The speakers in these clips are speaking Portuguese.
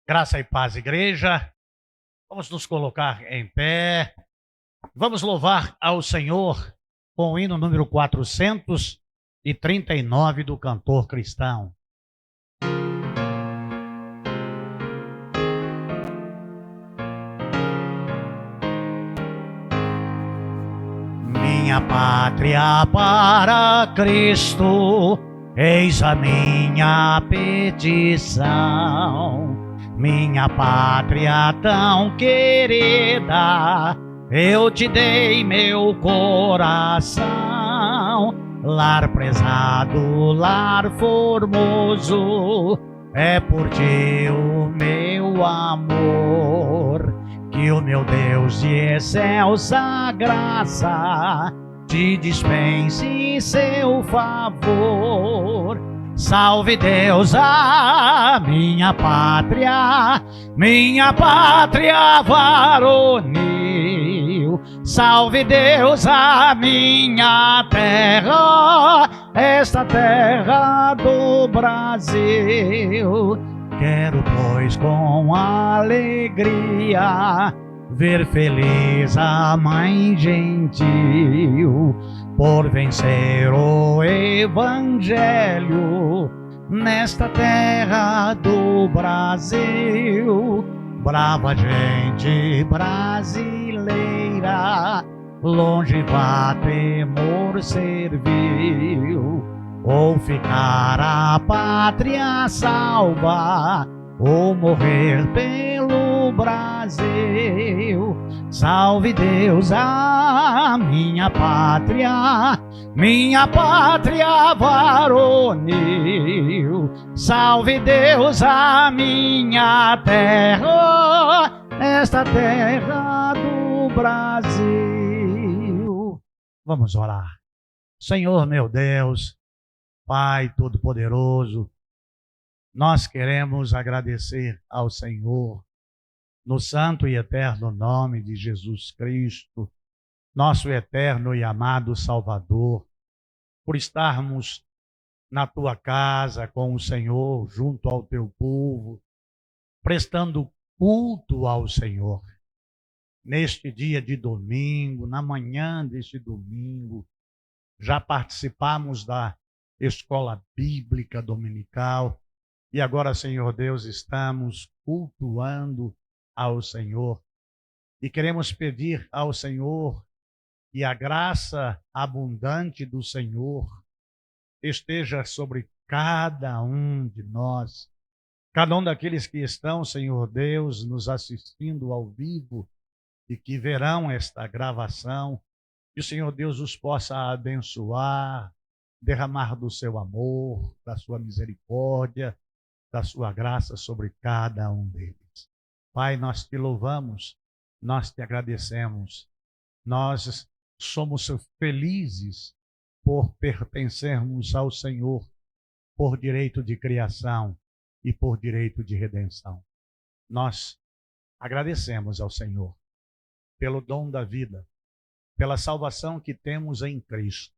Graça e paz, igreja. Vamos nos colocar em pé. Vamos louvar ao Senhor com o hino número 439 do cantor cristão. Minha pátria para Cristo, eis a minha petição. Minha pátria tão querida, eu te dei meu coração. Lar prezado, lar formoso, é por ti o meu amor. Que o meu Deus de excelsa graça te dispense seu favor. Salve Deus a minha pátria varonil. Salve Deus a minha terra, esta terra do Brasil. Quero, pois, com alegria ver feliz a mãe gentil, por vencer o evangelho nesta terra do Brasil. Brava gente brasileira, longe vá temor servil, ou ficar a pátria salva, ou morrer pelo Brasil. Salve Deus a minha pátria varonil. Salve Deus a minha terra, esta terra do Brasil. Vamos orar. Senhor meu Deus, Pai Todo-Poderoso, nós queremos agradecer ao Senhor, no santo e eterno nome de Jesus Cristo, nosso eterno e amado Salvador, por estarmos na tua casa com o Senhor, junto ao teu povo, prestando culto ao Senhor. Neste dia de domingo, na manhã deste domingo, já participamos da escola bíblica dominical e agora, Senhor Deus, estamos cultuando ao Senhor e queremos pedir ao Senhor que a graça abundante do Senhor esteja sobre cada um de nós, cada um daqueles que estão, Senhor Deus, nos assistindo ao vivo e que verão esta gravação, que o Senhor Deus os possa abençoar, derramar do seu amor, da sua misericórdia, da sua graça sobre cada um deles. Pai, nós te louvamos, nós te agradecemos, nós somos felizes por pertencermos ao Senhor, por direito de criação e por direito de redenção. Nós agradecemos ao Senhor pelo dom da vida, pela salvação que temos em Cristo,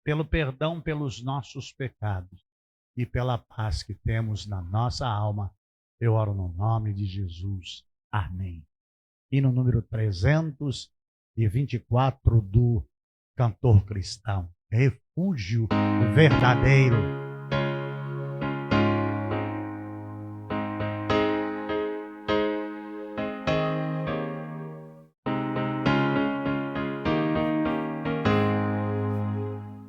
pelo perdão pelos nossos pecados e pela paz que temos na nossa alma. Eu oro no nome de Jesus. Amém. E no número 324 do cantor cristão, Refúgio Verdadeiro.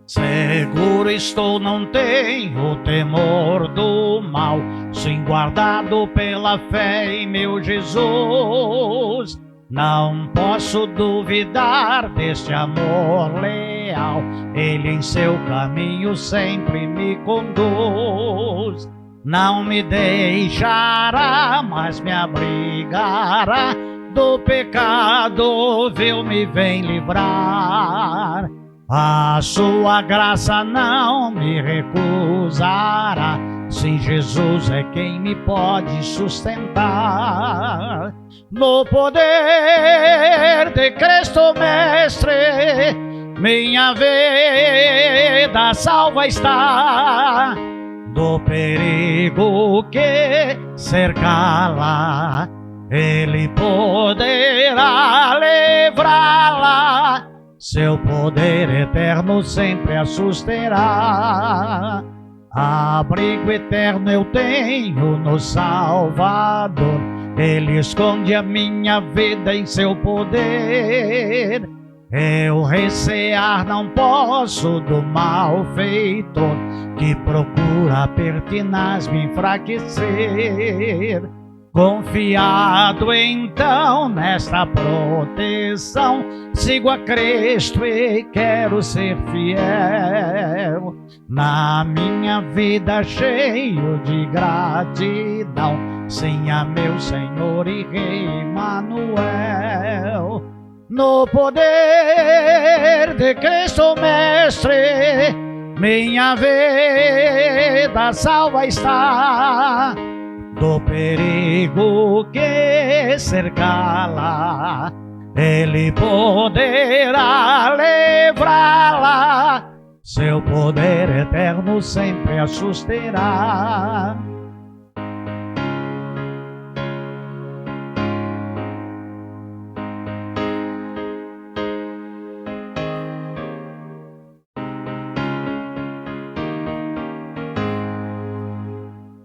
Seguro estou, não tenho temor do mal, sim guardado pela fé em meu Jesus. Não posso duvidar deste amor leal, Ele em seu caminho sempre me conduz. Não me deixará, mas me abrigará, do pecado vil me vem livrar. A sua graça não me recusará, sim, Jesus é quem me pode sustentar. No poder de Cristo Mestre, minha vida salva está. do perigo que cercá-la, Ele poderá livrá-la, seu poder eterno sempre a susterá. Abrigo eterno eu tenho no Salvador, Ele esconde a minha vida em seu poder. Eu recear não posso do malfeitor, que procura pertinaz me enfraquecer. Confiado então nesta proteção, sigo a Cristo e quero ser fiel. Na minha vida cheio de gratidão, sim a meu Senhor e Rei Emanuel. No poder de Cristo Mestre, minha vida salva está, do perigo que cercá-la, Ele poderá livrá-la, seu poder eterno sempre a susterá.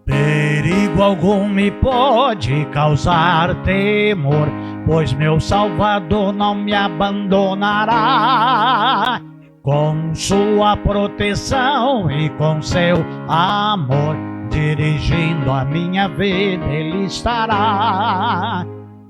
Perigo algum me pode causar temor, pois meu Salvador não me abandonará. Com sua proteção e com seu amor, dirigindo a minha vida Ele estará.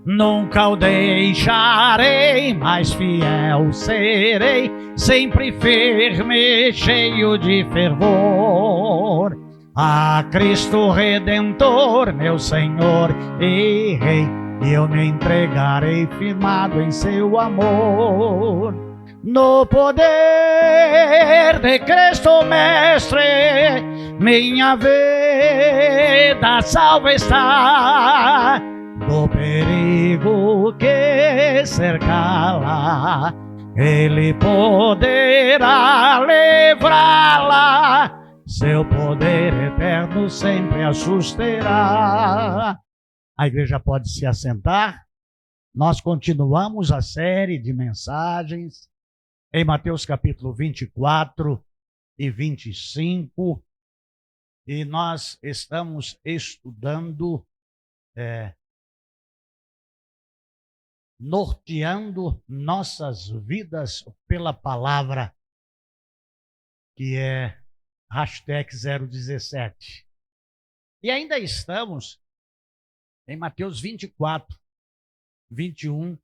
Nunca o deixarei, mas fiel serei, sempre firme, cheio de fervor. A Cristo Redentor, meu Senhor e Rei, eu me entregarei firmado em seu amor. No poder de Cristo Mestre, minha vida salva está, do perigo que cercá-la, Ele poderá livrá-la, seu poder eterno sempre a susterá. A igreja pode se assentar. Nós continuamos a série de mensagens em Mateus capítulo 24 e 25. E nós estamos estudando, norteando nossas vidas pela palavra, que é hashtag 017. E ainda estamos em Mateus 24, 21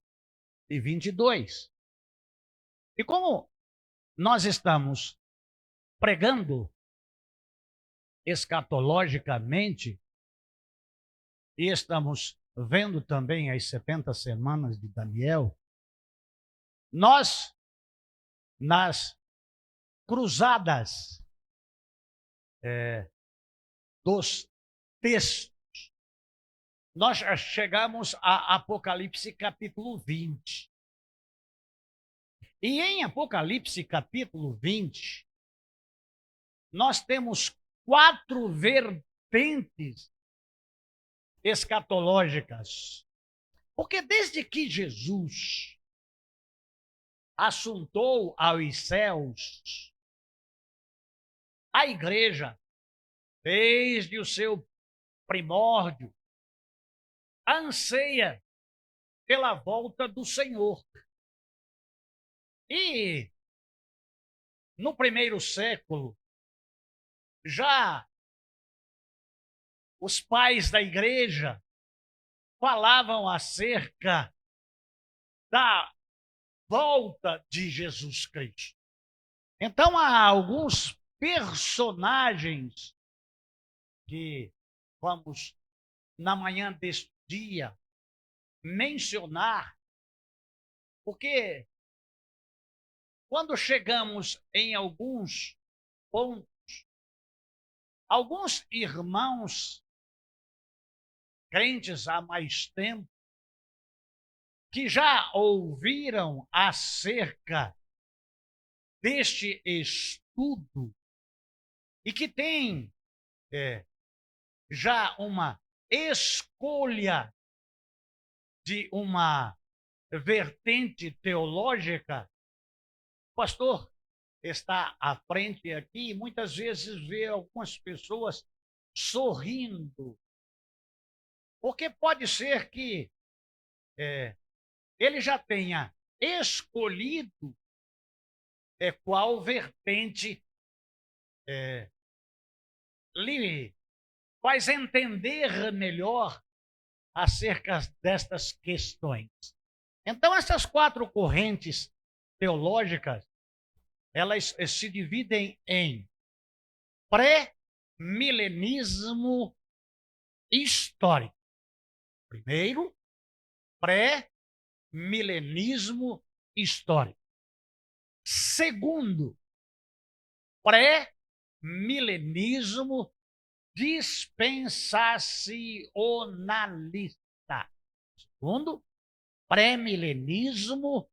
e 22. E como nós estamos pregando escatologicamente e estamos vendo também as 70 semanas de Daniel, nós, nas cruzadas dos textos, nós chegamos a Apocalipse capítulo 20. E em Apocalipse capítulo 20, nós temos 4 vertentes escatológicas. Porque desde que Jesus assuntou aos céus, a igreja, desde o seu primórdio, anseia pela volta do Senhor. E no primeiro século, já os pais da igreja falavam acerca da volta de Jesus Cristo. Então há alguns personagens que vamos, na manhã deste dia, mencionar, porque quando chegamos em alguns pontos, alguns irmãos crentes há mais tempo, que já ouviram acerca deste estudo e que têm já uma escolha de uma vertente teológica. O pastor está à frente aqui e muitas vezes vê algumas pessoas sorrindo, porque pode ser que ele já tenha escolhido qual vertente lhe faz entender melhor acerca destas questões. Então, essas 4 correntes teológicas, elas se dividem em pré-milenismo histórico. Primeiro, pré-milenismo histórico. Segundo, pré-milenismo dispensacionalista. Segundo, pré-milenismo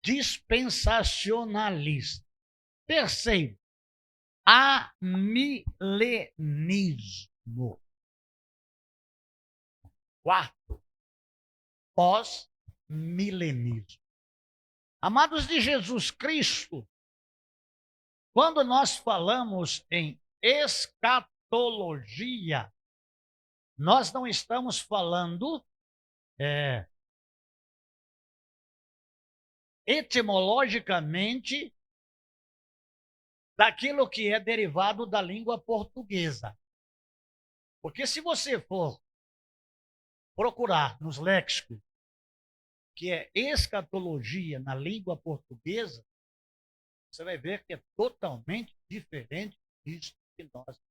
dispensacionalista. Terceiro, amilenismo. Quarto, pós-milenismo. Amados de Jesus Cristo, quando nós falamos em escatologia, nós não estamos falando etimologicamente daquilo que é derivado da língua portuguesa. Porque se você for procurar nos léxicos que é escatologia na língua portuguesa, você vai ver que é totalmente diferente disso que nós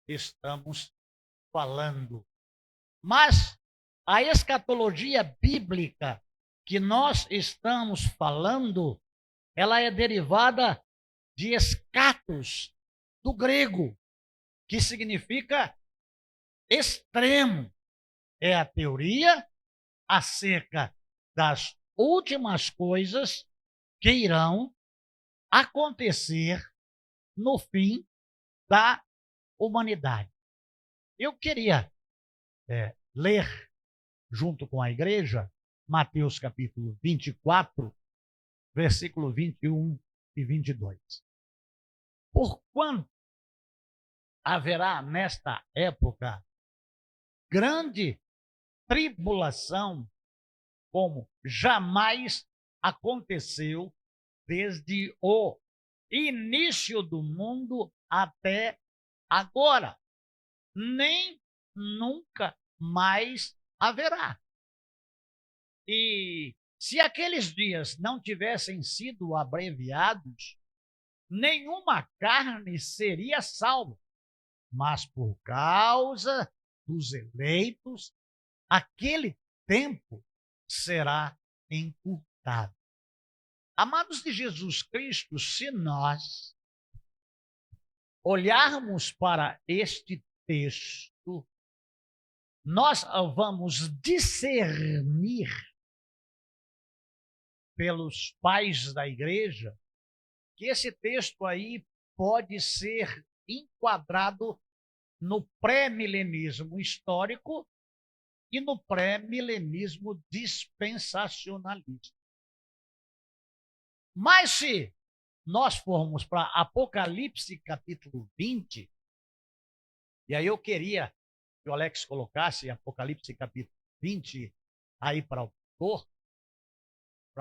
estamos falando. Mas a escatologia bíblica que nós estamos falando, ela é derivada de escatos, do grego, que significa extremo. É a teoria acerca das últimas coisas que irão acontecer no fim da humanidade. Eu queria ler junto com a igreja Mateus capítulo 24, versículo 21 e 22. Porquanto haverá nesta época grande tribulação, como jamais aconteceu desde o início do mundo até agora, nem nunca mais haverá. E se aqueles dias não tivessem sido abreviados, nenhuma carne seria salva, mas por causa dos eleitos, aquele tempo será encurtado. Amados de Jesus Cristo, se nós olharmos para este texto, nós vamos discernir pelos pais da igreja que esse texto aí pode ser enquadrado no pré-milenismo histórico e no pré-milenismo dispensacionalista. Mas se nós formos para Apocalipse capítulo 20, e aí eu queria que o Alex colocasse Apocalipse capítulo 20 aí para o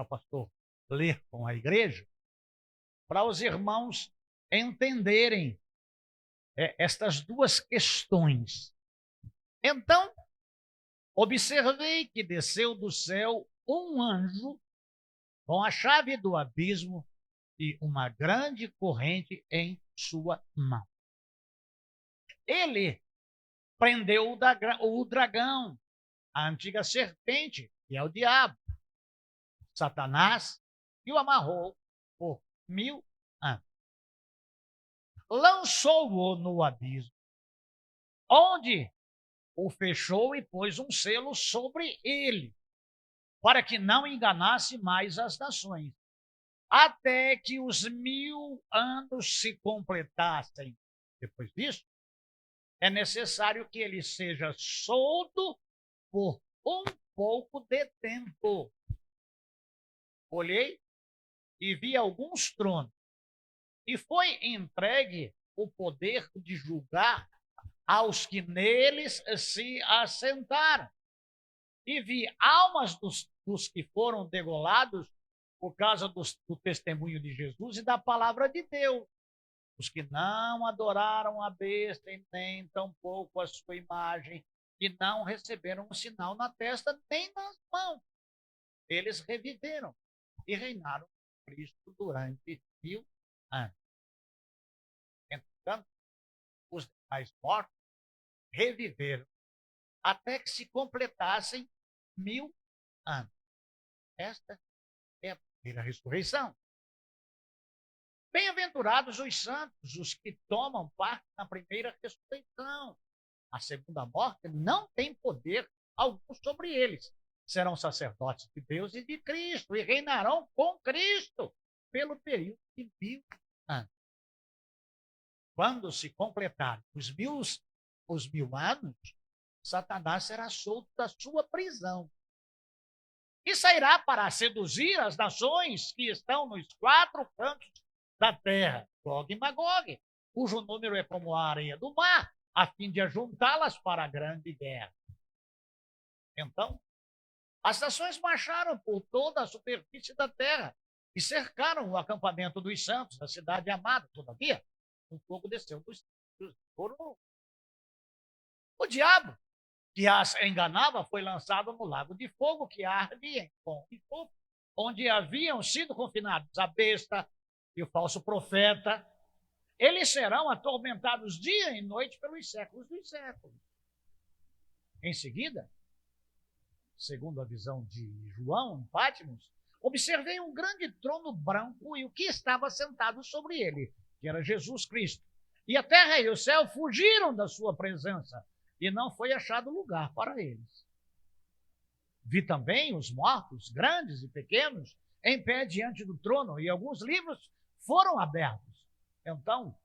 pastor ler com a igreja, para os irmãos entenderem estas duas questões. Então, observei que desceu do céu um anjo com a chave do abismo e uma grande corrente em sua mão. Ele prendeu o dragão, a antiga serpente, que é o diabo, Satanás, e o amarrou por 1000 anos. Lançou-o no abismo, onde o fechou e pôs um selo sobre ele, para que não enganasse mais as nações, até que os 1000 anos se completassem. Depois disso, é necessário que ele seja solto por um pouco de tempo. Olhei e vi alguns tronos, e foi entregue o poder de julgar aos que neles se assentaram. E vi almas dos que foram degolados por causa do testemunho de Jesus e da palavra de Deus. Os que não adoraram a besta e nem tampouco a sua imagem, e não receberam um sinal na testa nem nas mãos. Eles reviveram e reinaram com Cristo durante 1000 anos. Entretanto, os demais mortos reviveram até que se completassem 1000 anos. Esta é a primeira ressurreição. Bem-aventurados os santos, os que tomam parte na primeira ressurreição. A segunda morte não tem poder algum sobre eles. Serão sacerdotes de Deus e de Cristo e reinarão com Cristo pelo período de 1000 anos. Quando se completarem os mil anos, Satanás será solto da sua prisão e sairá para seduzir as nações que estão nos 4 cantos da terra, Gog e Magog, cujo número é como a areia do mar, a fim de ajuntá-las para a grande guerra. Então, as nações marcharam por toda a superfície da terra e cercaram o acampamento dos santos, a cidade amada. Todavia, um fogo desceu dos céus. O diabo, que as enganava, foi lançado no lago de fogo que arde em fogo e fogo, onde haviam sido confinados a besta e o falso profeta. Eles serão atormentados dia e noite pelos séculos dos séculos. Em seguida, segundo a visão de João, em Patmos, observei um grande trono branco e o que estava sentado sobre ele, que era Jesus Cristo. E a terra e o céu fugiram da sua presença, e não foi achado lugar para eles. Vi também os mortos, grandes e pequenos, em pé diante do trono, e alguns livros foram abertos. Então,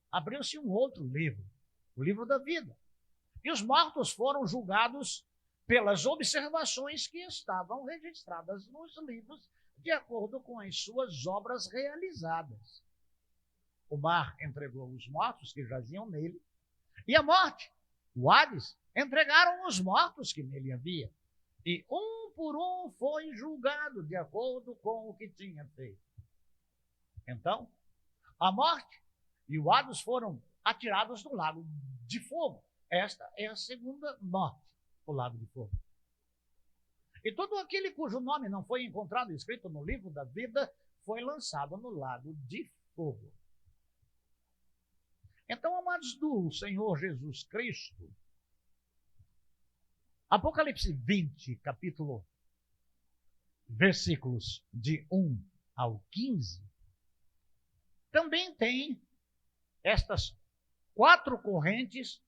abriu-se um outro livro, o livro da vida. E os mortos foram julgados pelas observações que estavam registradas nos livros, de acordo com as suas obras realizadas. O mar entregou os mortos que jaziam nele, e a morte, o Hades, entregaram os mortos que nele havia. E um por um foi julgado de acordo com o que tinha feito. Então, a morte e o Hades foram atirados no lago de fogo. Esta é a segunda morte, o lago de fogo. E todo aquele cujo nome não foi encontrado escrito no livro da vida foi lançado no lago de fogo. Então, amados do Senhor Jesus Cristo, Apocalipse 20, capítulo, versículos de 1 ao 15, também tem estas 4 correntes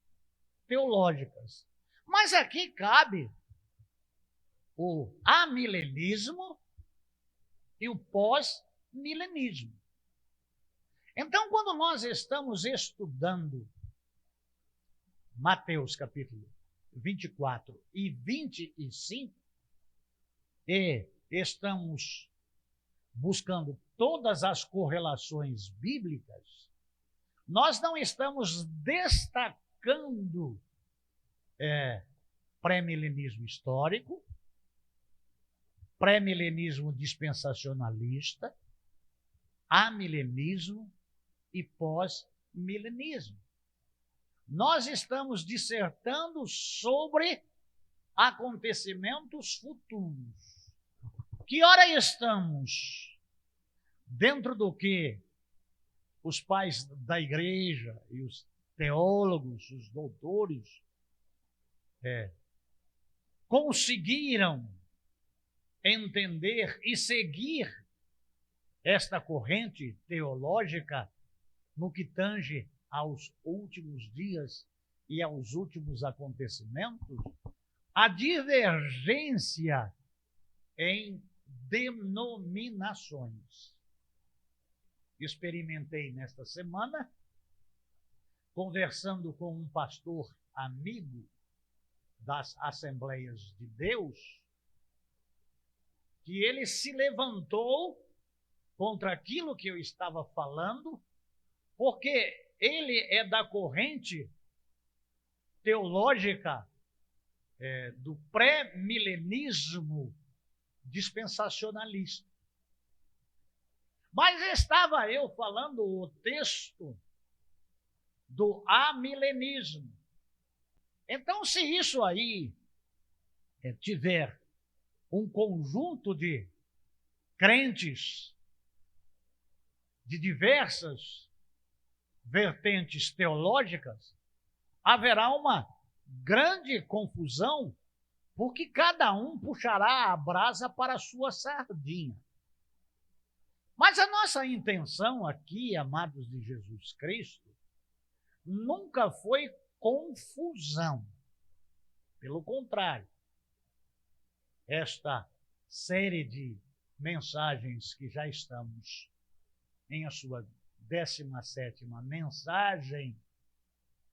teológicas. Mas aqui cabe o amilenismo e o pós-milenismo. Então, quando nós estamos estudando Mateus capítulo 24 e 25, e estamos buscando todas as correlações bíblicas, nós não estamos destacando pré-milenismo histórico, pré-milenismo dispensacionalista, amilenismo e pós-milenismo. Nós estamos dissertando sobre acontecimentos futuros. Que hora estamos dentro do que os pais da igreja e os teólogos, os doutores, conseguiram entender e seguir esta corrente teológica no que tange aos últimos dias e aos últimos acontecimentos? A divergência em denominações. Experimentei nesta semana conversando com um pastor amigo das Assembleias de Deus, que ele se levantou contra aquilo que eu estava falando, porque ele é da corrente teológica do pré-milenismo dispensacionalista. Mas estava eu falando o texto do amilenismo. Então, se isso aí tiver um conjunto de crentes de diversas vertentes teológicas, haverá uma grande confusão, porque cada um puxará a brasa para a sua sardinha. Mas a nossa intenção aqui, amados de Jesus Cristo, nunca foi confusão. Pelo contrário, esta série de mensagens que já estamos em a sua 17ª mensagem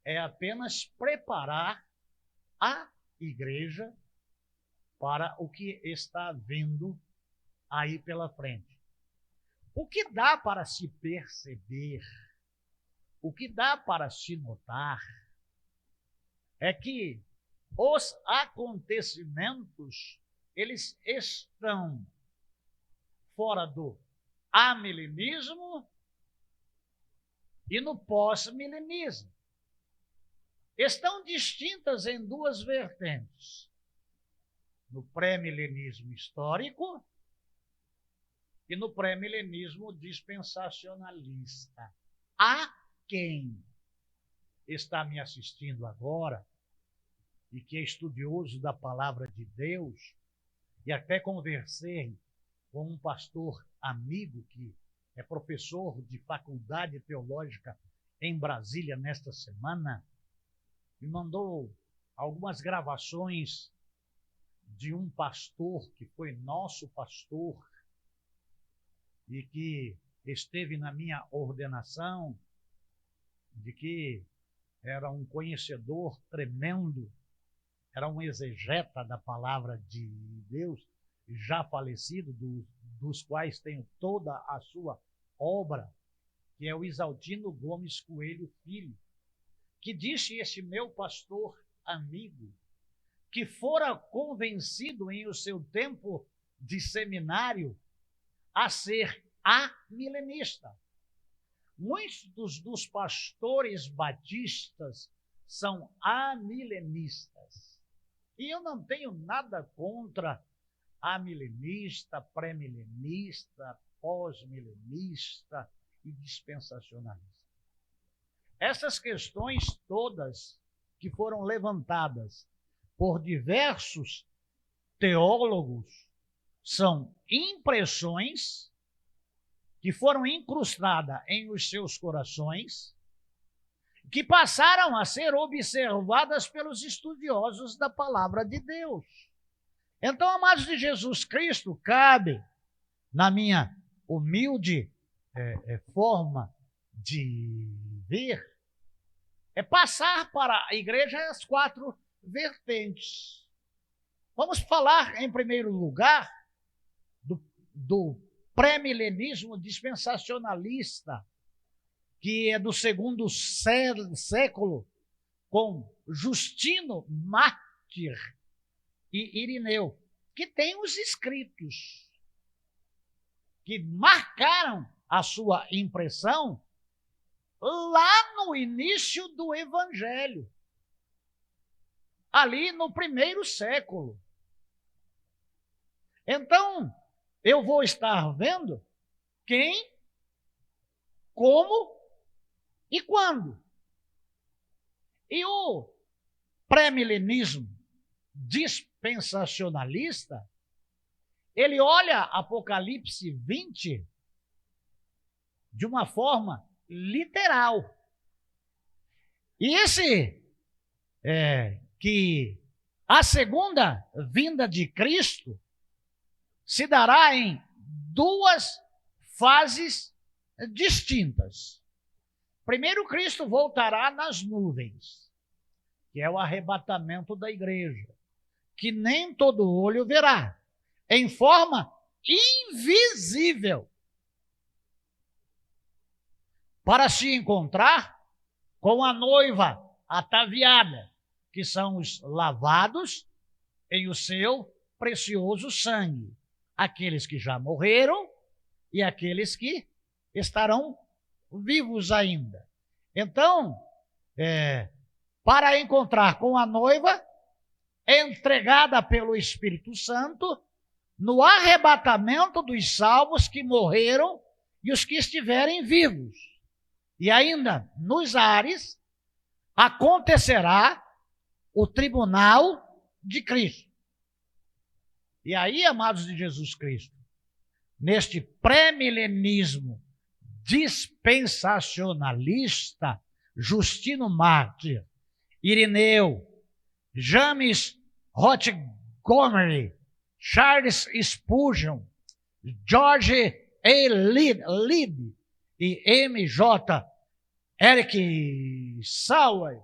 é apenas preparar a igreja para o que está vindo aí pela frente. O que dá para se perceber, o que dá para se notar, é que os acontecimentos, eles estão fora do amilenismo e no pós-milenismo. Estão distintas em duas vertentes. No pré-milenismo histórico e no pré-milenismo dispensacionalista. Há quem está me assistindo agora e que é estudioso da palavra de Deus, e até conversei com um pastor amigo que é professor de faculdade teológica em Brasília nesta semana, me mandou algumas gravações de um pastor que foi nosso pastor e que esteve na minha ordenação, de que era um conhecedor tremendo, era um exegeta da palavra de Deus, já falecido, dos quais tenho toda a sua obra, que é o Isaltino Gomes Coelho Filho, que disse esse meu pastor amigo, que fora convencido em o seu tempo de seminário a ser amilenista. Muitos dos pastores batistas são amilenistas. E eu não tenho nada contra amilenista, pré-milenista, pós-milenista e dispensacionalista. Essas questões todas que foram levantadas por diversos teólogos são impressões que foram incrustadas em os seus corações, que passaram a ser observadas pelos estudiosos da palavra de Deus. Então, amados de Jesus Cristo, cabe, na minha humilde forma de ver, passar para a igreja as 4 vertentes. Vamos falar, em primeiro lugar, do pré-milenismo dispensacionalista, que é do 2º século, com Justino Mártir e Irineu, que tem os escritos que marcaram a sua impressão lá no início do Evangelho, ali no 1º século. Então, eu vou estar vendo quem, como e quando. E o pré-milenismo dispensacionalista, ele olha Apocalipse 20 de uma forma literal. E esse que a segunda vinda de Cristo se dará em 2 fases distintas. Primeiro, Cristo voltará nas nuvens, que é o arrebatamento da igreja, que nem todo olho verá, em forma invisível, para se encontrar com a noiva ataviada, que são os lavados em o seu precioso sangue, aqueles que já morreram e aqueles que estarão vivos ainda. Então, para encontrar com a noiva, entregada pelo Espírito Santo, no arrebatamento dos salvos que morreram e os que estiverem vivos. E ainda nos ares acontecerá o tribunal de Cristo. E aí, amados de Jesus Cristo, neste pré-milenismo dispensacionalista, Justino Mártir, Irineu, James Montgomery, Charles Spurgeon, George A. Lieb e M.J. Eric Sauer,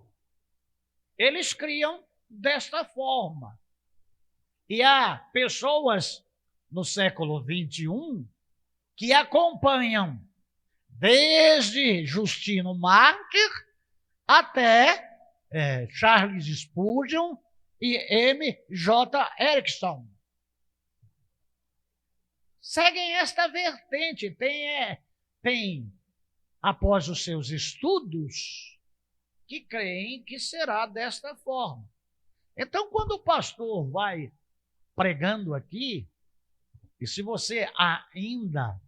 eles criam desta forma. E há pessoas no século XXI que acompanham desde Justino Mártir até Charles Spurgeon e M.J. Erickson. Seguem esta vertente, tem após os seus estudos, que creem que será desta forma. Então, quando o pastor vai pregando aqui, e se você ainda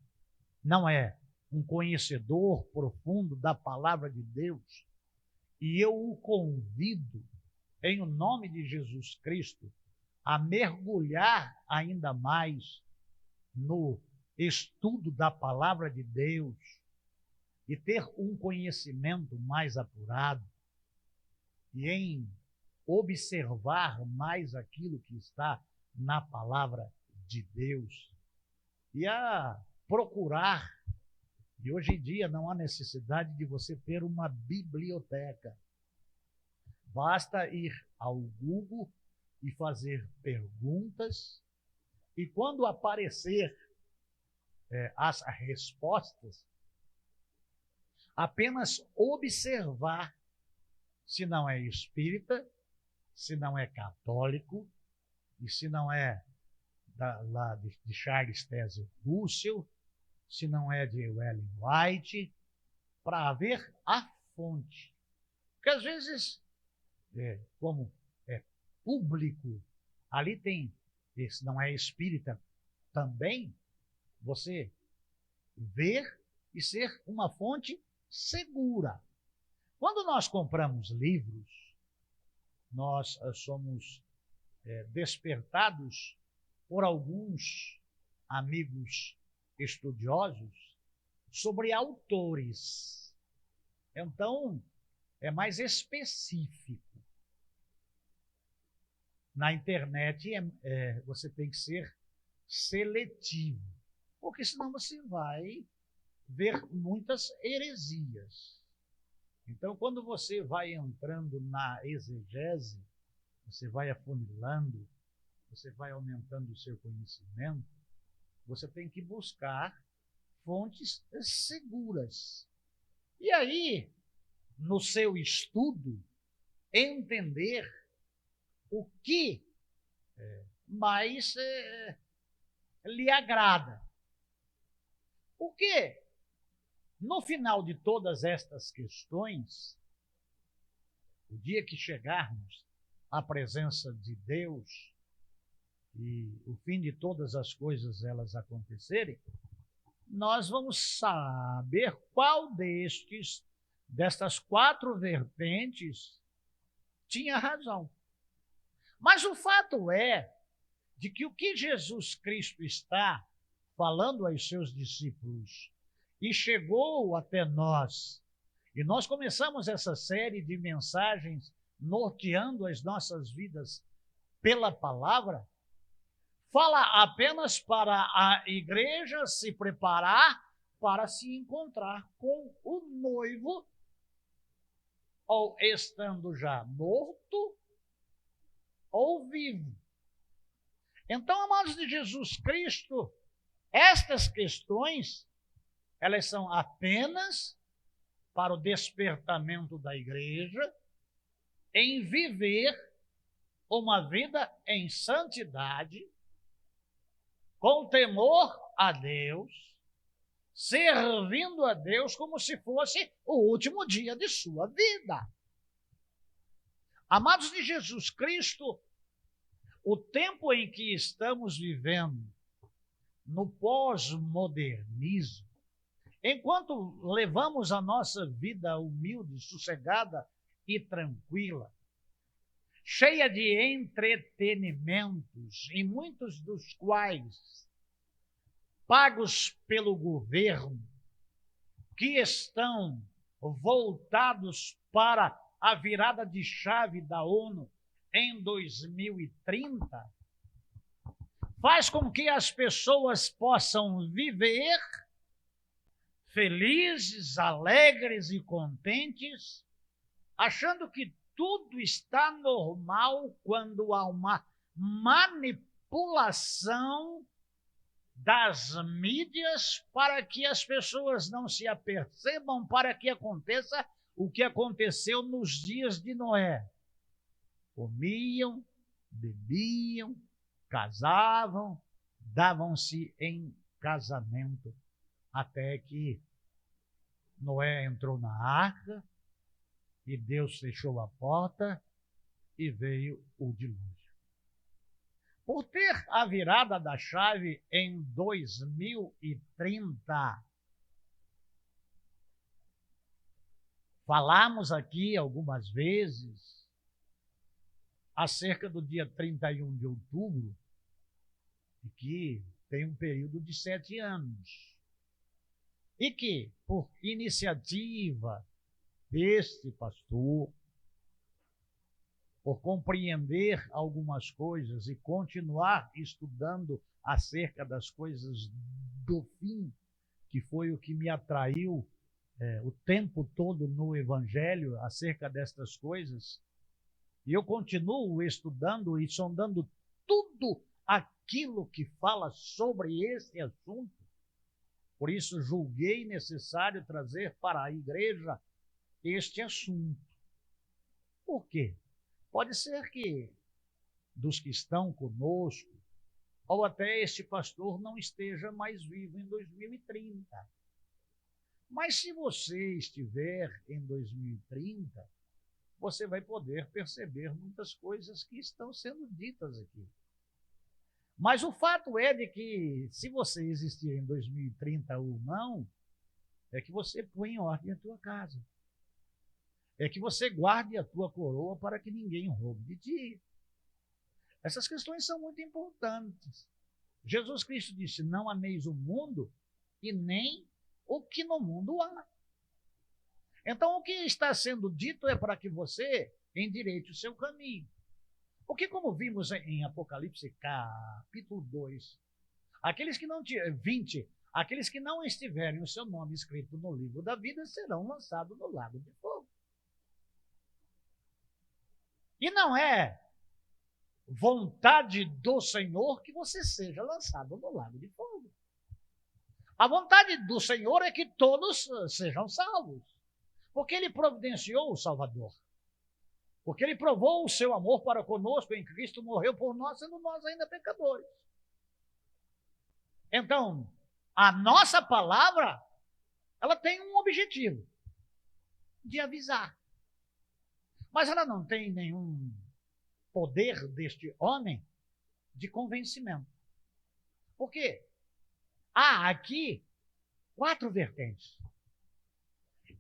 não é um conhecedor profundo da palavra de Deus, e eu o convido, em nome de Jesus Cristo, a mergulhar ainda mais no estudo da palavra de Deus e ter um conhecimento mais apurado e em observar mais aquilo que está na palavra de Deus e a procurar. E hoje em dia não há necessidade de você ter uma biblioteca. Basta ir ao Google e fazer perguntas, e quando aparecer as respostas, apenas observar se não é espírita, se não é católico, e se não é lá de Charles Taze Russell, se não é de Ellen White, para ver a fonte. Porque às vezes, como é público, ali tem, se não é espírita também, você ver e ser uma fonte segura. Quando nós compramos livros, nós somos despertados por alguns amigos estudiosos sobre autores. Então, é mais específico. Na internet, você tem que ser seletivo, porque senão você vai ver muitas heresias. Então, quando você vai entrando na exegese, você vai afunilando, você vai aumentando o seu conhecimento, você tem que buscar fontes seguras. E aí, no seu estudo, entender o que mais lhe agrada. Porque, no final de todas estas questões, o dia que chegarmos à presença de Deus e o fim de todas as coisas elas acontecerem, nós vamos saber qual destas 4 vertentes tinha razão. Mas o fato é de que o que Jesus Cristo está falando aos seus discípulos e chegou até nós, e nós começamos essa série de mensagens norteando as nossas vidas pela palavra, fala apenas para a igreja se preparar para se encontrar com o noivo ou estando já morto ou vivo. Então, amados de Jesus Cristo, estas questões, elas são apenas para o despertamento da igreja em viver uma vida em santidade, com temor a Deus, servindo a Deus como se fosse o último dia de sua vida. Amados de Jesus Cristo, o tempo em que estamos vivendo, no pós-modernismo, enquanto levamos a nossa vida humilde, sossegada e tranquila, cheia de entretenimentos, e muitos dos quais pagos pelo governo, que estão voltados para a virada de chave da ONU em 2030, faz com que as pessoas possam viver felizes, alegres e contentes, achando que tudo está normal, quando há uma manipulação das mídias para que as pessoas não se apercebam, para que aconteça o que aconteceu nos dias de Noé. Comiam, bebiam, casavam, davam-se em casamento, até que Noé entrou na arca e Deus fechou a porta e veio o dilúvio. Por ter a virada da chave em 2030, falamos aqui algumas vezes acerca do dia 31 de outubro, que tem um período de 7 anos, e que, por iniciativa deste pastor, por compreender algumas coisas e continuar estudando acerca das coisas do fim, que foi o que me atraiu o tempo todo no Evangelho acerca destas coisas, e eu continuo estudando e sondando tudo aquilo que fala sobre esse assunto. Por isso julguei necessário trazer para a igreja este assunto. Por quê? Pode ser que dos que estão conosco, ou até este pastor não esteja mais vivo em 2030. Mas se você estiver em 2030, você vai poder perceber muitas coisas que estão sendo ditas aqui. Mas o fato é de que, se você existir em 2030 ou não, é que você põe em ordem a tua casa. É que você guarde a tua coroa para que ninguém roube de ti. Essas questões são muito importantes. Jesus Cristo disse: não ameis o mundo e nem o que no mundo há. Então, o que está sendo dito é para que você endireite o seu caminho. Porque, como vimos em Apocalipse capítulo 2, aqueles que não 20, aqueles que não estiverem o seu nome escrito no livro da vida serão lançados no lago de fogo. E não é vontade do Senhor que você seja lançado no lago de fogo. A vontade do Senhor é que todos sejam salvos, porque Ele providenciou o Salvador, porque Ele provou o seu amor para conosco em Cristo, morreu por nós, sendo nós ainda pecadores. Então, a nossa palavra, ela tem um objetivo, de avisar. Mas ela não tem nenhum poder deste homem de convencimento. Por quê? Há aqui 4 vertentes.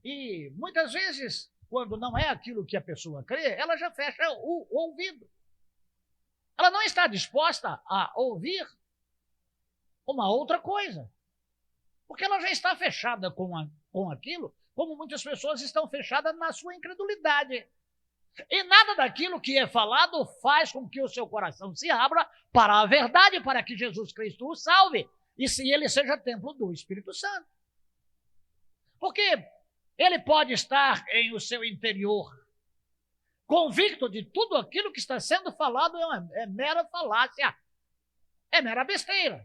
E muitas vezes, quando não é aquilo que a pessoa crê, ela já fecha o ouvido. Ela não está disposta a ouvir uma outra coisa. Porque ela já está fechada com aquilo, como muitas pessoas estão fechadas na sua incredulidade. E nada daquilo que é falado faz com que o seu coração se abra para a verdade, para que Jesus Cristo o salve, e se ele seja templo do Espírito Santo. Porque ele pode estar em o seu interior convicto de tudo aquilo que está sendo falado é mera falácia, é mera besteira.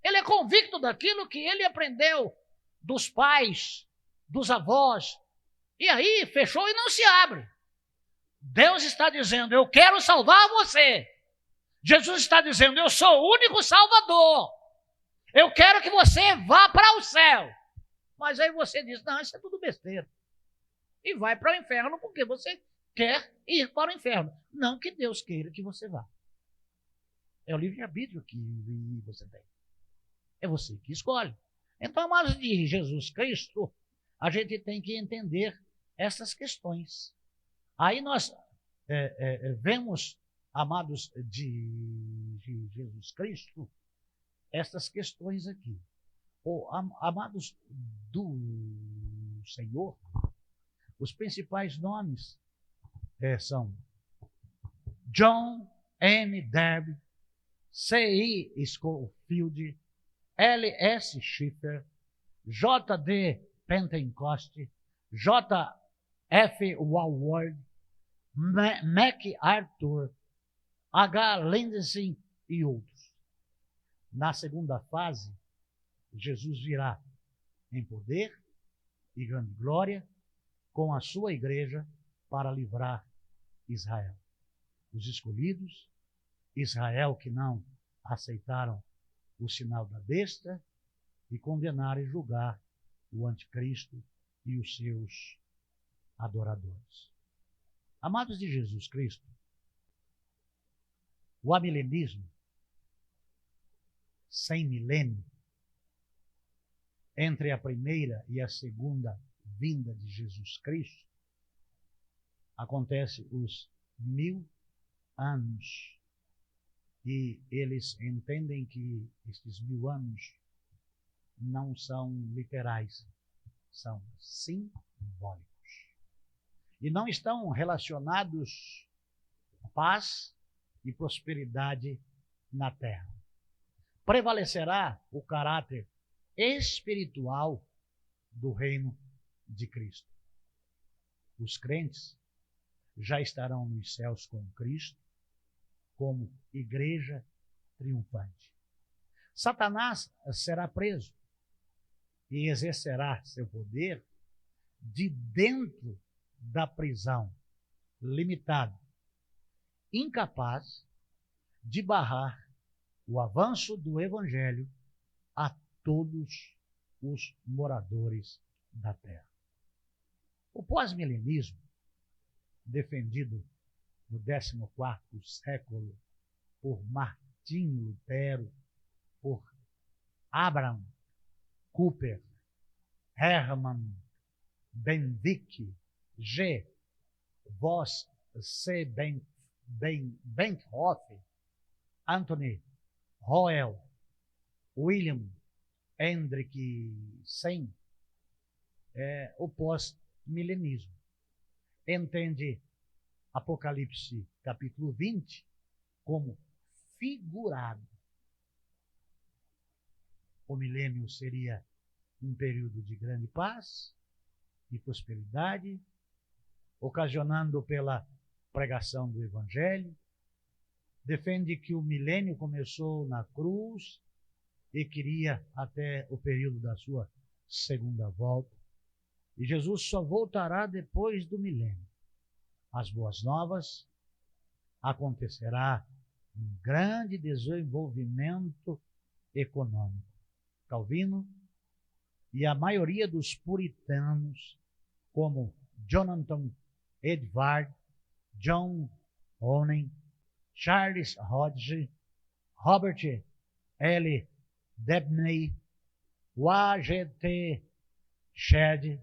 Ele é convicto daquilo que ele aprendeu dos pais, dos avós, e aí fechou e não se abre. Deus está dizendo, eu quero salvar você. Jesus está dizendo, eu sou o único Salvador. Eu quero que você vá para o céu. Mas aí você diz, não, isso é tudo besteira. E vai para o inferno porque você quer ir para o inferno. Não que Deus queira que você vá. É o livre-arbítrio que você tem. É você que escolhe. Então, amados de Jesus Cristo, a gente tem que entender essas questões. Aí nós vemos, amados de Jesus Cristo, essas questões aqui. Amados do Senhor, os principais nomes são John M. Darby, C.I. Scofield, L.S. Schiffer, J.D. Pentecost, J.F. Walward, MacArthur, H. Lindsay e outros. Na segunda fase, Jesus virá em poder e grande glória com a sua igreja para livrar Israel. Os escolhidos, Israel que não aceitaram o sinal da besta e condenar e julgar o anticristo e os seus adoradores. Amados de Jesus Cristo, o amilenismo, sem milênio, entre a primeira e a segunda vinda de Jesus Cristo, acontece os 1000 anos. E eles entendem que estes 1000 anos não são literais, são simbólicos. E não estão relacionados a paz e prosperidade na terra. Prevalecerá o caráter espiritual do reino de Cristo. Os crentes já estarão nos céus com Cristo, como igreja triunfante. Satanás será preso e exercerá seu poder de dentro da prisão, limitado, incapaz de barrar o avanço do evangelho a todos os moradores da terra. O pós-milenismo, defendido no 14º século por Martinho Lutero, por Abraham Kuyper, Hermann Bendick, G. Voss C. Bancroft, Anthony Roell, William Hendrick Sen, o pós-milenismo. Entende Apocalipse capítulo 20 como figurado. O milênio seria um período de grande paz e prosperidade, ocasionando pela pregação do Evangelho. Defende que o milênio começou na cruz e queria até o período da sua segunda volta. E Jesus só voltará depois do milênio. As boas novas, acontecerá um grande desenvolvimento econômico. Calvino e a maioria dos puritanos, como Jonathan Edward, John Owen, Charles Hodge, Robert L. Debney, A.G.T. Shedd,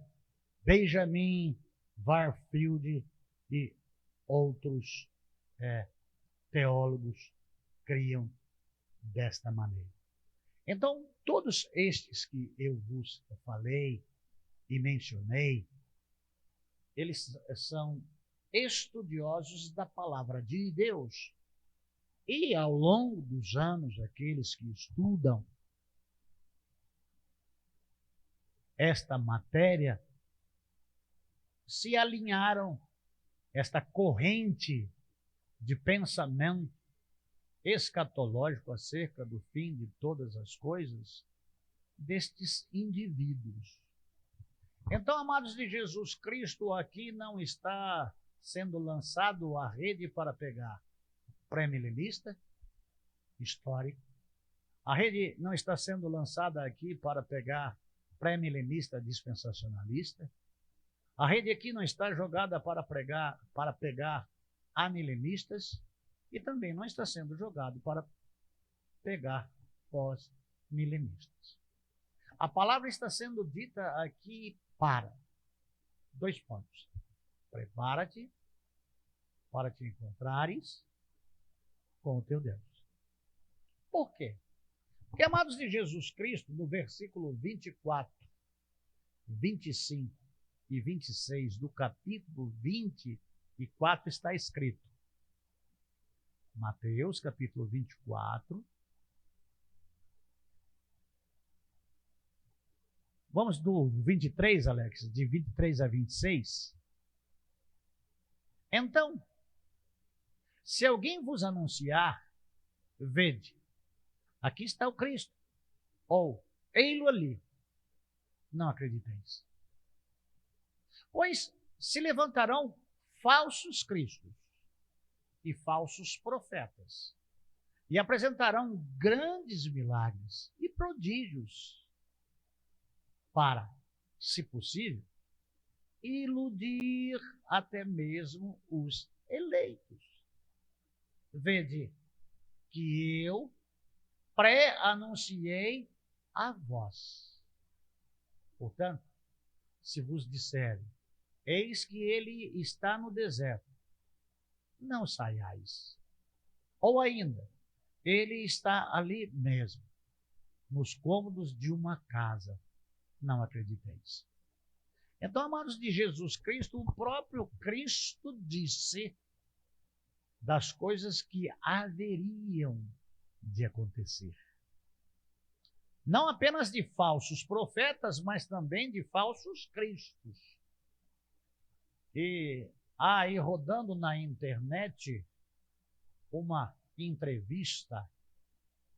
Benjamin Warfield e outros teólogos criam desta maneira. Então, todos estes que eu vos falei e mencionei, eles são estudiosos da palavra de Deus. E ao longo dos anos, aqueles que estudam esta matéria se alinharam esta corrente de pensamento escatológico acerca do fim de todas as coisas destes indivíduos. Então, amados de Jesus Cristo, aqui não está sendo lançado a rede para pegar pré-milenista, histórico. A rede não está sendo lançada aqui para pegar pré-milenista, dispensacionalista. A rede aqui não está jogada para pegar amilenistas e também não está sendo jogado para pegar pós-milenistas. A palavra está sendo dita aqui para 2 pontos. Prepara-te para te encontrares com o teu Deus. Por quê? Porque, amados de Jesus Cristo, no versículo 24, 25 e 26 do capítulo 24 está escrito. Mateus, capítulo 24. Vamos do 23, Alex, de 23 a 26. Então, se alguém vos anunciar, vede, aqui está o Cristo, ou ei-lo ali, não acrediteis. Pois se levantarão falsos cristos e falsos profetas, e apresentarão grandes milagres e prodígios para, se possível, iludir até mesmo os eleitos. Vede que eu pré-anunciei a vós. Portanto, se vos disserem, eis que ele está no deserto, não saiais. Ou ainda, ele está ali mesmo, nos cômodos de uma casa, não acrediteis. Então, amados de Jesus Cristo, o próprio Cristo disse das coisas que haveriam de acontecer. Não apenas de falsos profetas, mas também de falsos cristos. E há aí rodando na internet uma entrevista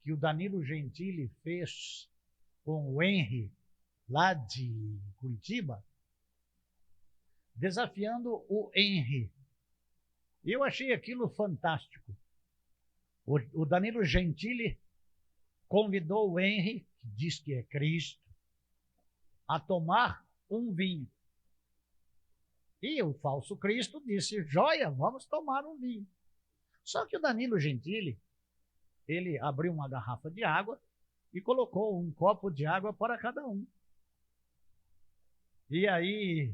que o Danilo Gentili fez com o Henry, lá de Curitiba, desafiando o Henry. Eu achei aquilo fantástico. O Danilo Gentili convidou o Henry, que diz que é Cristo, a tomar um vinho. E o falso Cristo disse, joia, vamos tomar um vinho. Só que o Danilo Gentili, ele abriu uma garrafa de água e colocou um copo de água para cada um. E aí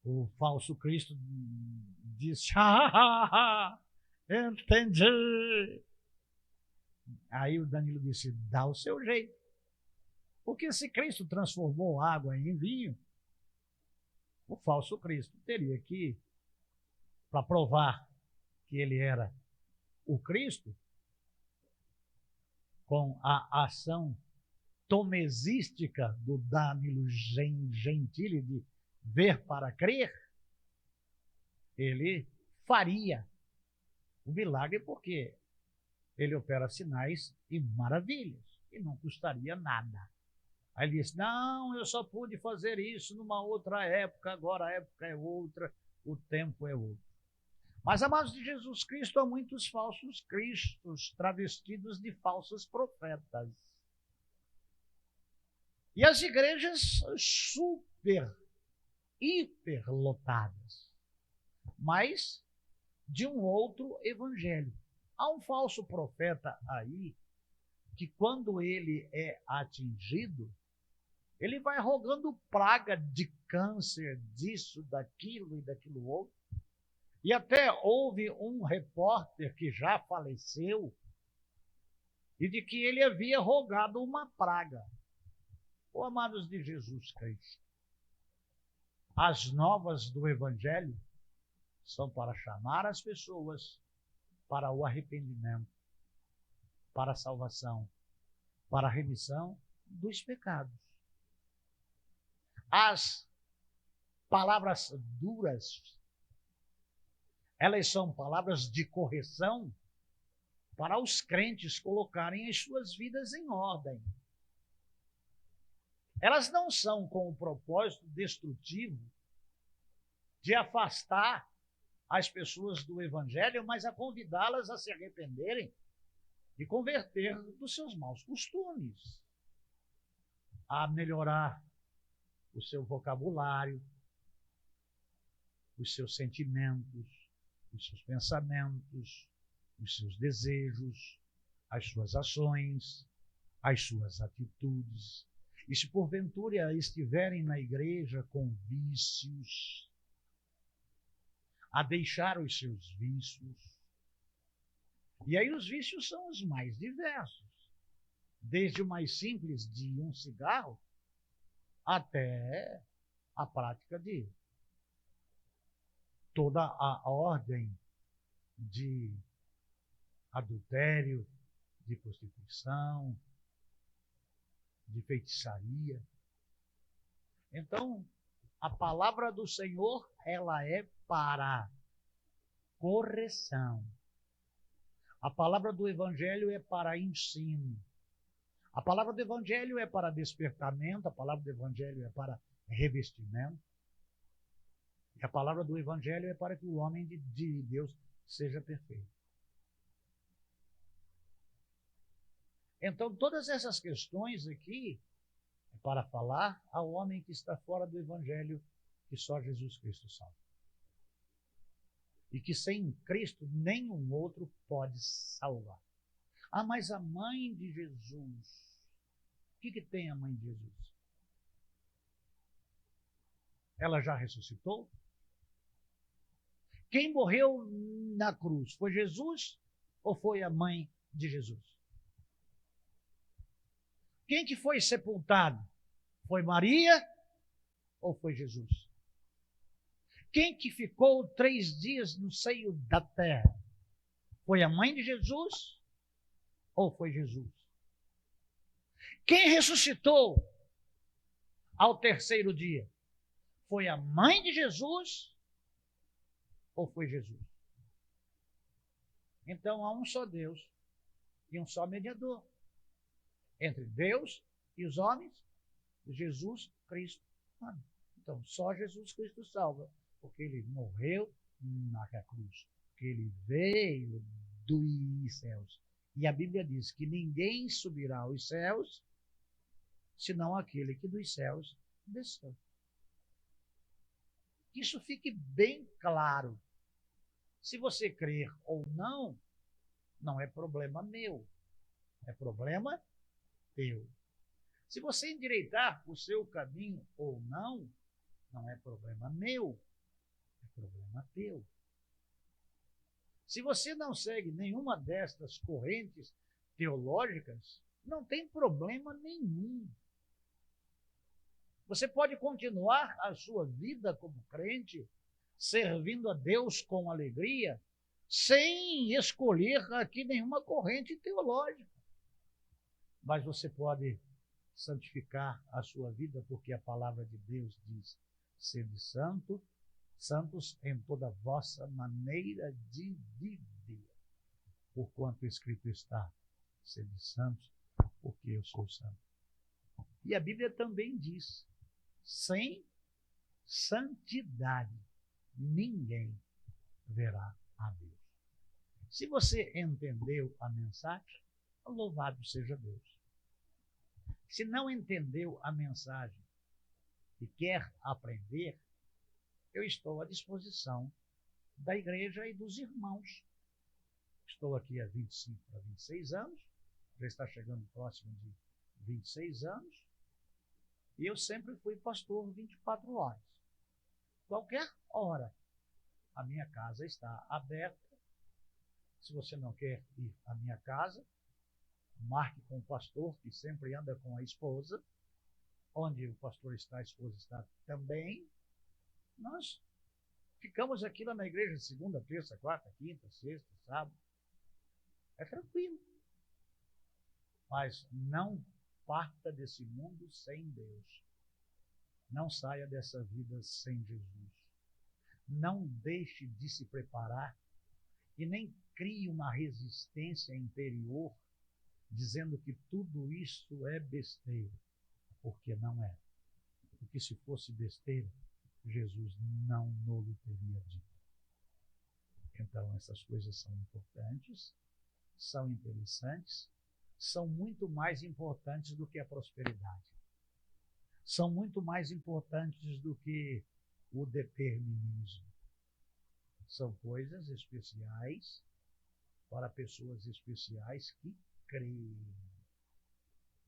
o falso Cristo disse, entendi. Aí o Danilo disse, dá o seu jeito. Porque se Cristo transformou água em vinho, o falso Cristo teria que, para provar que ele era o Cristo, com a ação tomesística do Danilo Gentili de ver para crer, ele faria o milagre porque ele opera sinais e maravilhas e não custaria nada. Aí ele disse, não, eu só pude fazer isso numa outra época, agora a época é outra, o tempo é outro. Mas, amados de Jesus Cristo, há muitos falsos cristos travestidos de falsos profetas. E as igrejas hiperlotadas, mas de um outro evangelho. Há um falso profeta aí que quando ele é atingido, ele vai rogando praga de câncer, disso, daquilo e daquilo outro. E até houve um repórter que já faleceu e de que ele havia rogado uma praga. Oh, amados de Jesus Cristo, as novas do Evangelho são para chamar as pessoas para o arrependimento, para a salvação, para a remissão dos pecados. As palavras duras Elas são palavras de correção para os crentes colocarem as suas vidas em ordem. Elas não são com o propósito destrutivo de afastar as pessoas do Evangelho, mas a convidá-las a se arrependerem e converter dos seus maus costumes, a melhorar o seu vocabulário, os seus sentimentos, os seus pensamentos, os seus desejos, as suas ações, as suas atitudes. E se porventura estiverem na igreja com vícios, a deixar os seus vícios. E aí os vícios são os mais diversos, desde o mais simples de um cigarro até a prática de toda a ordem de adultério, de prostituição, de feitiçaria. Então, a palavra do Senhor, ela é para correção. A palavra do Evangelho é para ensino. A palavra do Evangelho é para despertamento, a palavra do Evangelho é para revestimento. E a palavra do Evangelho é para que o homem de Deus seja perfeito. Então, todas essas questões aqui é para falar ao homem que está fora do Evangelho, que só Jesus Cristo salva. E que sem Cristo nenhum outro pode salvar. Ah, mas a mãe de Jesus, o que tem a mãe de Jesus? Ela já ressuscitou? Quem morreu na cruz? Foi Jesus ou foi a mãe de Jesus? Quem que foi sepultado? Foi Maria ou foi Jesus? Quem que ficou 3 dias no seio da terra? Foi a mãe de Jesus ou foi Jesus? Quem ressuscitou ao 3º dia? Foi a mãe de Jesus ou foi Jesus? Então há um só Deus e um só mediador entre Deus e os homens, Jesus Cristo. Então só Jesus Cristo salva, porque ele morreu na cruz, porque ele veio dos céus. E a Bíblia diz que ninguém subirá aos céus, senão aquele que dos céus desceu. Que isso fique bem claro. Se você crer ou não, não é problema meu, é problema teu. Se você endireitar o seu caminho ou não, não é problema meu, é problema teu. Se você não segue nenhuma destas correntes teológicas, não tem problema nenhum. Você pode continuar a sua vida como crente, servindo a Deus com alegria, sem escolher aqui nenhuma corrente teológica. Mas você pode santificar a sua vida, porque a palavra de Deus diz: sede santos em toda a vossa maneira de viver. Porquanto escrito está: sede santos, porque eu sou santo. E a Bíblia também diz: sem santidade ninguém verá a Deus. Se você entendeu a mensagem, louvado seja Deus. Se não entendeu a mensagem e quer aprender, eu estou à disposição da igreja e dos irmãos. Estou aqui há 25 para 26 anos, já está chegando próximo de 26 anos, e eu sempre fui pastor 24 horas. Qualquer hora, a minha casa está aberta. Se você não quer ir à minha casa, marque com o pastor, que sempre anda com a esposa. Onde o pastor está, a esposa está também. Nós ficamos aqui lá na igreja segunda, terça, quarta, quinta, sexta, sábado. É tranquilo. Mas não parta desse mundo sem Deus. Não saia dessa vida sem Jesus. não deixe de se preparar e nem crie uma resistência interior dizendo que tudo isso é besteira, porque não é. Porque se fosse besteira, Jesus não nos teria dito. Então, essas coisas são importantes, são interessantes, são muito mais importantes do que a prosperidade. São muito mais importantes do que o determinismo. São coisas especiais para pessoas especiais que creem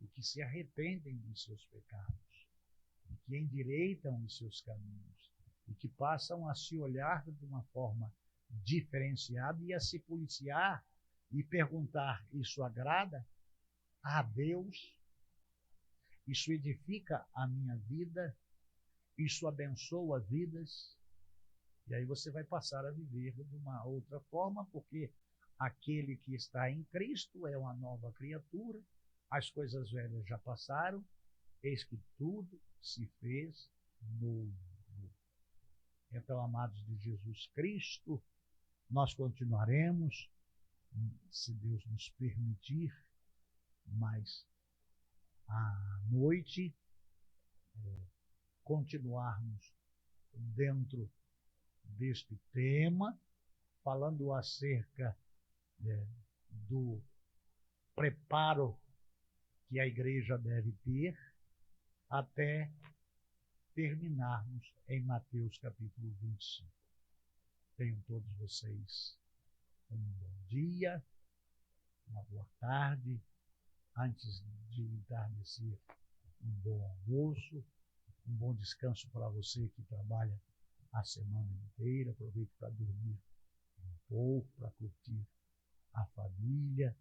e que se arrependem dos seus pecados, e que endireitam os seus caminhos, e que passam a se olhar de uma forma diferenciada e a se policiar e perguntar: isso agrada a Deus? Isso edifica a minha vida? Isso abençoa vidas? E aí você vai passar a viver de uma outra forma, porque aquele que está em Cristo é uma nova criatura, as coisas velhas já passaram, eis que tudo se fez novo. Então, amados de Jesus Cristo, nós continuaremos, se Deus nos permitir, mas à noite, continuarmos dentro deste tema, falando acerca do preparo que a igreja deve ter, até terminarmos em Mateus capítulo 25. Tenham todos vocês um bom dia, uma boa tarde, antes de entardecer, um bom almoço, um bom descanso para você que trabalha a semana inteira. Aproveite para dormir um pouco, para curtir a família,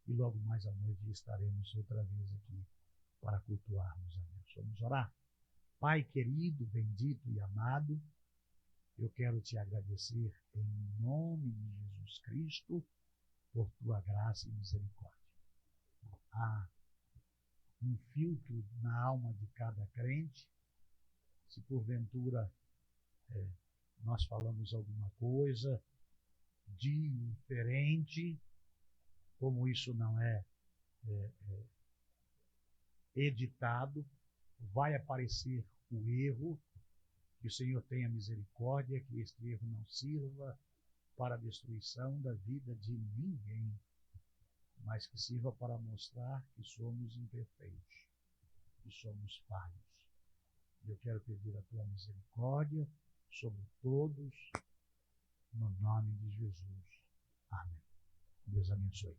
e logo mais à noite estaremos outra vez aqui para cultuarmos a Deus. Vamos orar? Pai querido, bendito e amado, eu quero te agradecer em nome de Jesus Cristo por tua graça e misericórdia. Há um filtro na alma de cada crente. Se porventura nós falamos alguma coisa diferente, como isso não é editado, vai aparecer o erro. Que o Senhor tenha misericórdia, que este erro não sirva para a destruição da vida de ninguém, mas que sirva para mostrar que somos imperfeitos, que somos falhos. Eu quero pedir a tua misericórdia sobre todos, no nome de Jesus. Amém. Deus abençoe.